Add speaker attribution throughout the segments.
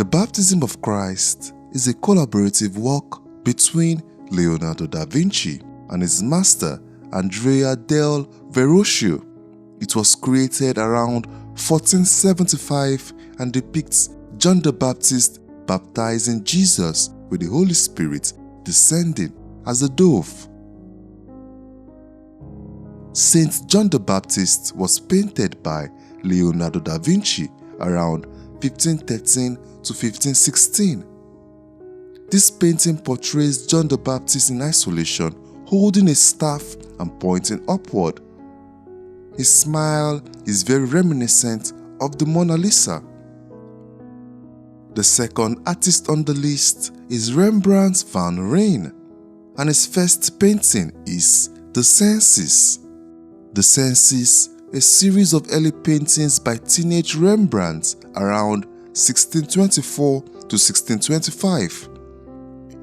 Speaker 1: The Baptism of Christ is a collaborative work between Leonardo da Vinci and his master Andrea del Verrocchio. It was created around 1475 and depicts John the Baptist baptizing Jesus with the Holy Spirit descending as a dove. Saint John the Baptist was painted by Leonardo da Vinci around 1513 to 1516. This painting portrays John the Baptist in isolation, holding a staff and pointing upward. His smile is very reminiscent of the Mona Lisa. The second artist on the list is Rembrandt van Rijn, and his first painting is The Senses. The Senses, a series of early paintings by teenage Rembrandt around 1624 to 1625.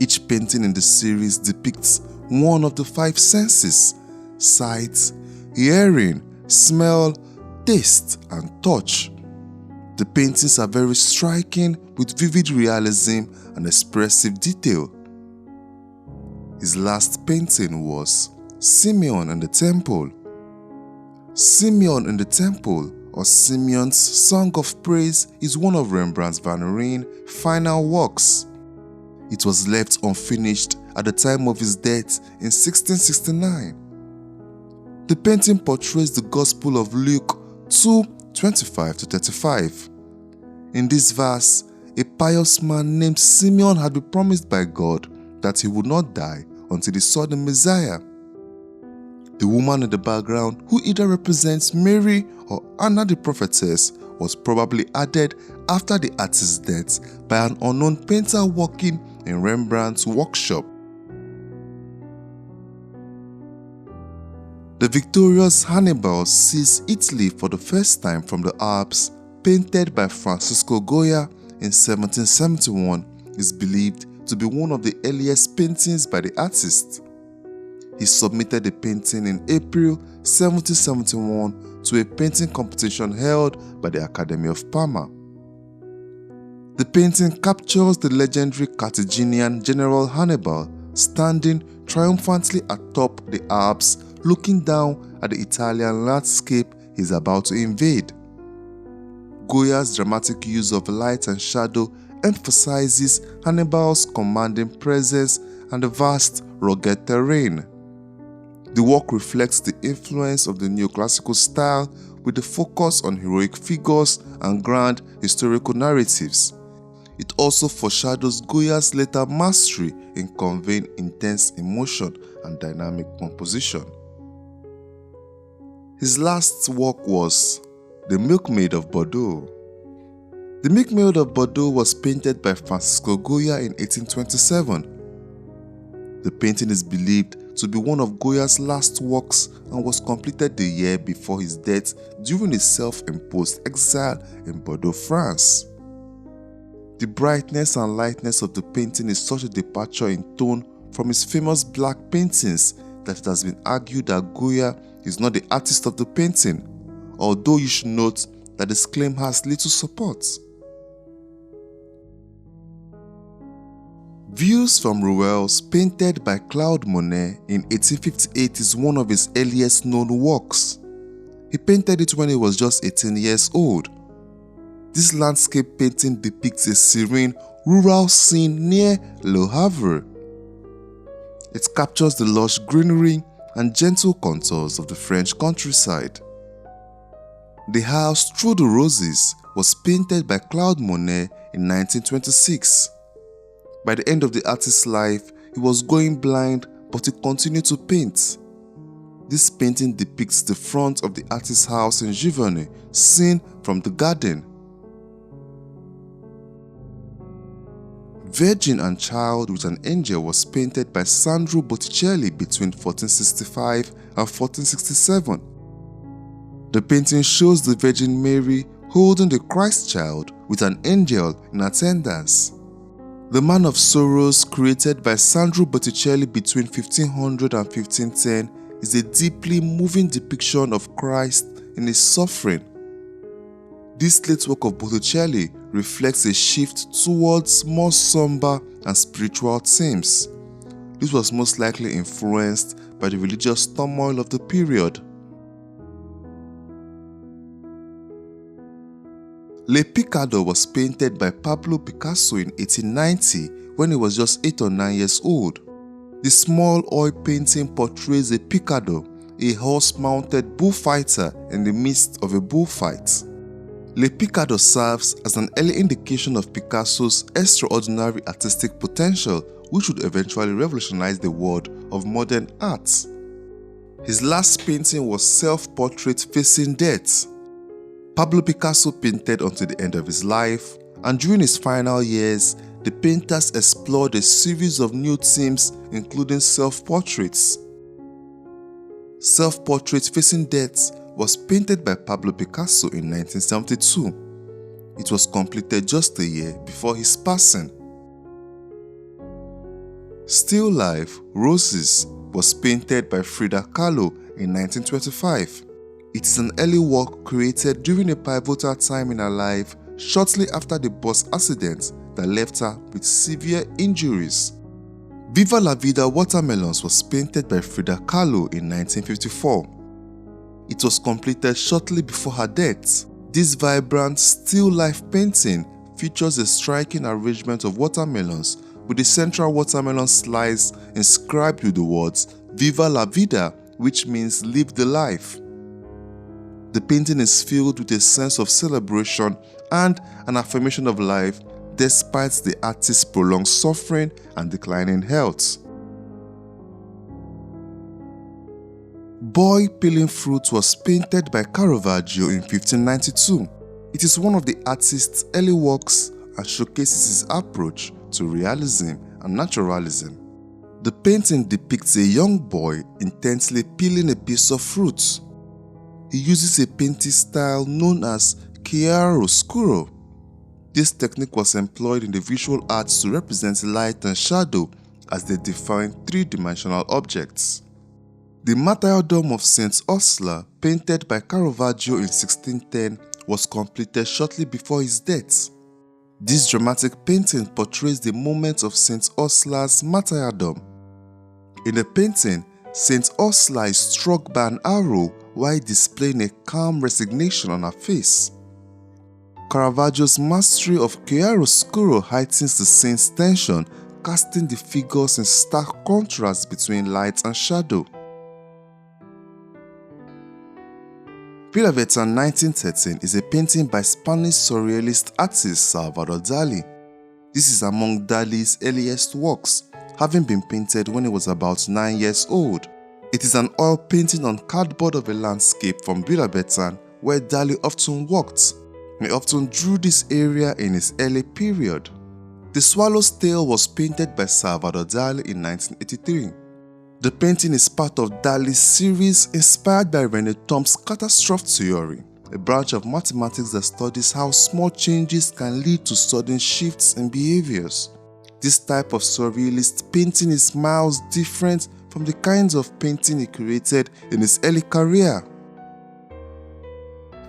Speaker 1: Each painting in the series depicts one of the five senses: sight, hearing, smell, taste, and touch. The paintings are very striking with vivid realism and expressive detail. His last painting was Simeon in the Temple. Simeon in the Temple, or Simeon's Song of Praise, is one of Rembrandt van Rijn's final works. It was left unfinished at the time of his death in 1669. The painting portrays the Gospel of Luke 2:25-35. In this verse, a pious man named Simeon had been promised by God that he would not die until he saw the Messiah. The woman in the background, who either represents Mary or Anna the prophetess, was probably added after the artist's death by an unknown painter working in Rembrandt's workshop. The victorious Hannibal sees Italy for the first time from the Alps, painted by Francisco Goya in 1771, is believed to be one of the earliest paintings by the artist. He submitted the painting in April 1771 to a painting competition held by the Academy of Parma. The painting captures the legendary Carthaginian general Hannibal standing triumphantly atop the Alps, looking down at the Italian landscape he is about to invade. Goya's dramatic use of light and shadow emphasizes Hannibal's commanding presence and the vast, rugged terrain. The work reflects the influence of the neoclassical style with the focus on heroic figures and grand historical narratives. It also foreshadows Goya's later mastery in conveying intense emotion and dynamic composition. His last work was The Milkmaid of Bordeaux. The Milkmaid of Bordeaux was painted by Francisco Goya in 1827. The painting is believed to be one of Goya's last works and was completed the year before his death during his self-imposed exile in Bordeaux, France. The brightness and lightness of the painting is such a departure in tone from his famous black paintings that it has been argued that Goya is not the artist of the painting, although you should note that this claim has little support. Views from Ruelles, painted by Claude Monet in 1858, is one of his earliest known works. He painted it when he was just 18 years old. This landscape painting depicts a serene, rural scene near Le Havre. It captures the lush greenery and gentle contours of the French countryside. The House Through the Roses was painted by Claude Monet in 1926. By the end of the artist's life, he was going blind, but he continued to paint. This painting depicts the front of the artist's house in Giverny, seen from the garden. Virgin and Child with an Angel was painted by Sandro Botticelli between 1465 and 1467. The painting shows the Virgin Mary holding the Christ child with an angel in attendance. The Man of Sorrows, created by Sandro Botticelli between 1500 and 1510, is a deeply moving depiction of Christ in his suffering. This late work of Botticelli reflects a shift towards more somber and spiritual themes. This was most likely influenced by the religious turmoil of the period. Le Picado was painted by Pablo Picasso in 1890 when he was just 8 or 9 years old. The small oil painting portrays a picado, a horse-mounted bullfighter in the midst of a bullfight. Le Picado serves as an early indication of Picasso's extraordinary artistic potential, which would eventually revolutionize the world of modern art. His last painting was Self-Portrait Facing Death. Pablo Picasso painted until the end of his life, and during his final years, the painters explored a series of new themes including self-portraits. Self-Portrait Facing Death was painted by Pablo Picasso in 1972. It was completed just a year before his passing. Still Life, Roses was painted by Frida Kahlo in 1925. It is an early work created during a pivotal time in her life shortly after the bus accident that left her with severe injuries. Viva la Vida Watermelons was painted by Frida Kahlo in 1954. It was completed shortly before her death. This vibrant still life painting features a striking arrangement of watermelons with the central watermelon slice inscribed with the words Viva la Vida, which means live the life. The painting is filled with a sense of celebration and an affirmation of life despite the artist's prolonged suffering and declining health. Boy Peeling Fruit was painted by Caravaggio in 1592. It is one of the artist's early works and showcases his approach to realism and naturalism. The painting depicts a young boy intensely peeling a piece of fruit. He uses a painting style known as chiaroscuro. This technique was employed in the visual arts to represent light and shadow as they define three-dimensional objects. The Martyrdom of Saint Ursula, painted by Caravaggio in 1610, was completed shortly before his death. This dramatic painting portrays the moment of Saint Ursula's martyrdom. In the painting, Saint Ursula is struck by an arrow while displaying a calm resignation on her face. Caravaggio's mastery of chiaroscuro heightens the saint's tension, casting the figures in stark contrast between light and shadow. Villavetan 1913 is a painting by Spanish surrealist artist Salvador Dalí. This is among Dalí's earliest works, having been painted when he was about 9 years old. It is an oil painting on cardboard of a landscape from Villavetan, where Dalí often walked. He often drew this area in his early period. The Swallow's Tail was painted by Salvador Dalí in 1983. The painting is part of Dalí's series inspired by René Thom's catastrophe theory, a branch of mathematics that studies how small changes can lead to sudden shifts in behaviors. This type of surrealist painting is miles different from the kinds of painting he created in his early career.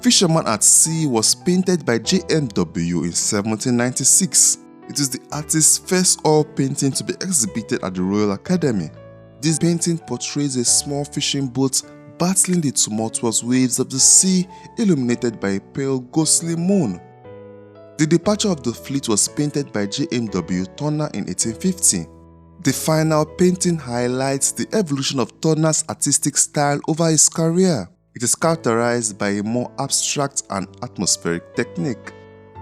Speaker 1: Fisherman at Sea was painted by J.M.W. in 1796. It is the artist's first oil painting to be exhibited at the Royal Academy. This painting portrays a small fishing boat battling the tumultuous waves of the sea, illuminated by a pale ghostly moon. The Departure of the Fleet was painted by J.M.W. Turner in 1850. The final painting highlights the evolution of Turner's artistic style over his career. It is characterized by a more abstract and atmospheric technique.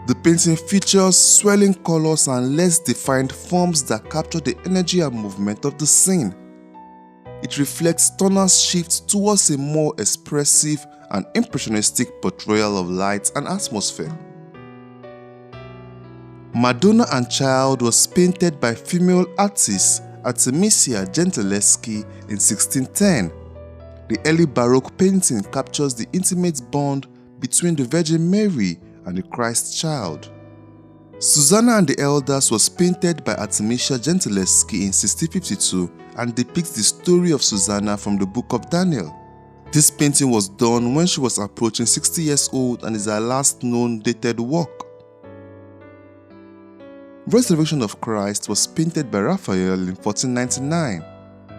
Speaker 1: The painting features swelling colors and less defined forms that capture the energy and movement of the scene. It reflects Turner's shift towards a more expressive and impressionistic portrayal of light and atmosphere. Madonna and Child was painted by female artist Artemisia Gentileschi in 1610. The early Baroque painting captures the intimate bond between the Virgin Mary and the Christ child. Susanna and the Elders was painted by Artemisia Gentileschi in 1652 and depicts the story of Susanna from the Book of Daniel. This painting was done when she was approaching 60 years old and is her last known dated work. Resurrection of Christ was painted by Raphael in 1499.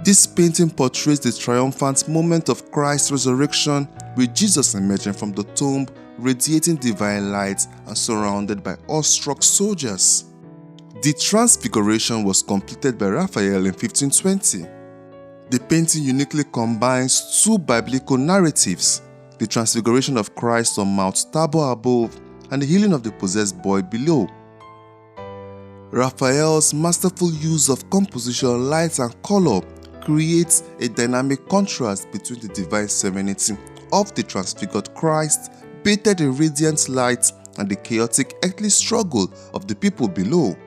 Speaker 1: This painting portrays the triumphant moment of Christ's resurrection, with Jesus emerging from the tomb, radiating divine light and surrounded by awestruck soldiers. The Transfiguration was completed by Raphael in 1520. The painting uniquely combines two biblical narratives: the Transfiguration of Christ on Mount Tabor above and the healing of the possessed boy below. Raphael's masterful use of composition, light and color creates a dynamic contrast between the divine serenity of the transfigured Christ, bathed in radiant light, and the chaotic earthly struggle of the people below.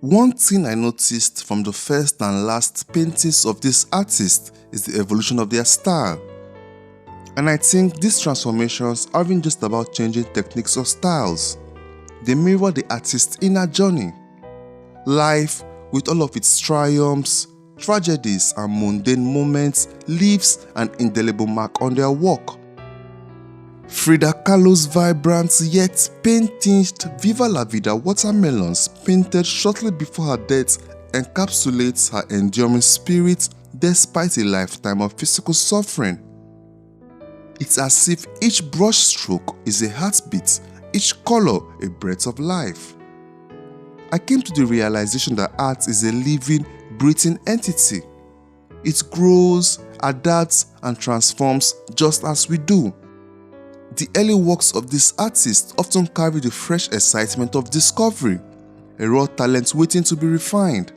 Speaker 1: One thing I noticed from the first and last paintings of this artist is the evolution of their style. And I think these transformations aren't just about changing techniques or styles. They mirror the artist's inner journey. Life, with all of its triumphs, tragedies, and mundane moments, leaves an indelible mark on their work. Frida Kahlo's vibrant yet paint-tinged Viva la Vida watermelons, painted shortly before her death, encapsulates her enduring spirit despite a lifetime of physical suffering. It's as if each brushstroke is a heartbeat, each color a breath of life. I came to the realization that art is a living, breathing entity. It grows, adapts, and transforms just as we do. The early works of this artist often carry the fresh excitement of discovery, a raw talent waiting to be refined.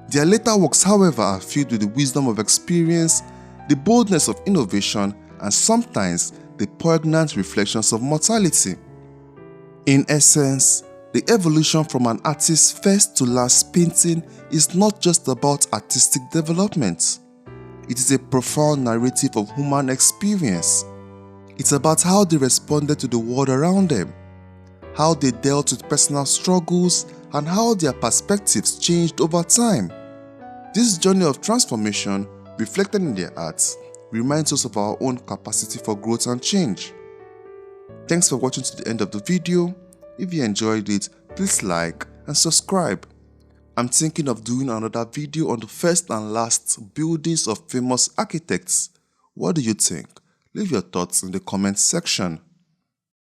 Speaker 1: Their later works, however, are filled with the wisdom of experience, the boldness of innovation, and sometimes the poignant reflections of mortality. In essence, the evolution from an artist's first to last painting is not just about artistic development. It is a profound narrative of human experience. It's about how they responded to the world around them, how they dealt with personal struggles, and how their perspectives changed over time. This journey of transformation, reflected in their art, reminds us of our own capacity for growth and change. Thanks for watching to the end of the video. If you enjoyed it, please like and subscribe. I'm thinking of doing another video on the first and last buildings of famous architects. What do you think? Leave your thoughts in the comments section.